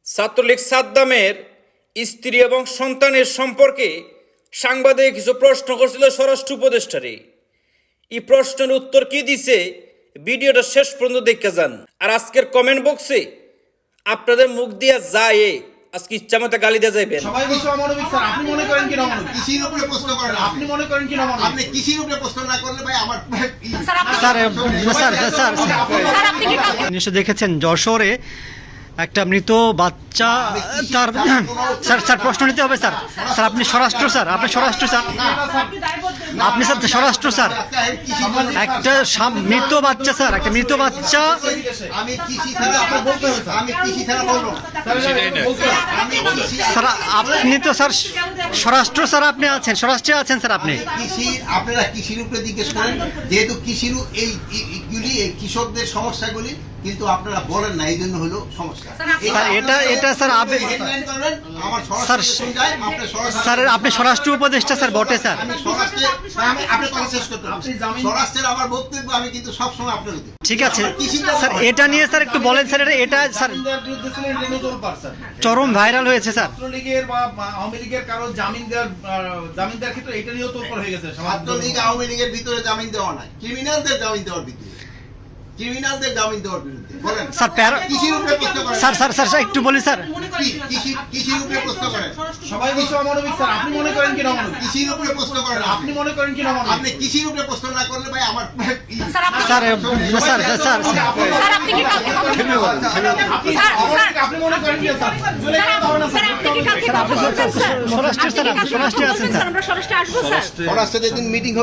ছাত্রলীগ সাদ্দামের স্ত্রী এবং সন্তানের সম্পর্কে সাংবাদিক কিছু প্রশ্ন করছিল স্বরাষ্ট্র উপদেষ্টারে। এই প্রশ্নের উত্তর কি দিছে ভিডিওটা শেষ পর্যন্ত দেখে যান। আর আজকের কমেন্ট বক্সে আপনাদের মুখ দিয়ে যায় আজকে ইচ্ছা মতো গালি দিয়ে যাইবেন। সবাই বিশ্ব অমানবিক স্যার, আপনি মনে করেন কি নমানবিক? কৃষির উপরে প্রশ্ন করেন, আপনি মনে করেন কি নমানবিক? আপনি কৃষির উপরে প্রশ্ন না করলে ভাই আমার নিশ্চয় দেখেছেন যশোরে একটা মৃত বাচ্চা তার স্যার প্রশ্ন নিতে হবে স্যার। স্যার আপনি স্বরাষ্ট্র স্যার, আপনি স্বরাষ্ট্র স্যার, আপনি স্যার স্বরাষ্ট্র স্যার। একটা মৃত বাচ্চা স্যার, একটা মৃত বাচ্চা। আমি কৃষি ছাড়া আমি কৃষি ছাড়া বলবো না স্যার আপনি তো স্যার স্বরাষ্ট্র স্যার, আপনি আছেন স্বরাষ্ট্রে আছেন স্যার আপনি। কৃষি আপনারা কৃষির উপরে জিজ্ঞেস করেন, যেহেতু কৃষির এইগুলি এই কৃষকদের সমস্যাগুলি কিন্তু আপনারা বলেন না, এই জন্য হলো সমস্যা। স্যার এটা স্যার স্যার আপনি স্বরাষ্ট্র উপদেষ্টা স্যার বটে স্যার। আপনি কথা শেষ করতে স্বরাষ্ট্রের আমার বক্তব্য আমি কিন্তু সবসময় আপনার ঠিক আছে স্যার, এটা নিয়ে স্যার একটু বলেন স্যার। এটা স্যার চরম ভাইরাল হয়েছে স্যার। ছাত্রলীগের বা আওয়ামী লীগের কারো জামিন দেওয়ার ক্ষেত্রে এটা নিয়েও তোলপাড় হয়ে গেছে। ছাত্রলীগ আওয়ামী লীগের ভিতরে জামিন দেওয়া নাই, ক্রিমিনালদের জামিন দেওয়ার ভিতরে, ক্রিমিনালদের জামিন দেওয়ার বিরুদ্ধে বলেন স্যার। কৃষির উপরে প্রশ্ন করেন স্যার একটু বলি স্যার। কৃষির উপরে প্রশ্ন করেন। সবাই বিশ্ব অমানবিক স্যার, আপনি মনে করেন কি নমানবিক? কৃষির উপরে প্রশ্ন করেন, আপনি মনে করেন কি নমানবিক? আপনি কৃষির উপরে প্রশ্ন না করলে ভাই আমার স্যার আপনি মনে করেন কি স্যার? স্যার আপনি স্বরাষ্ট্রে আছেন স্যার। স্বরাষ্ট্রের যেদিন মিটিং হবে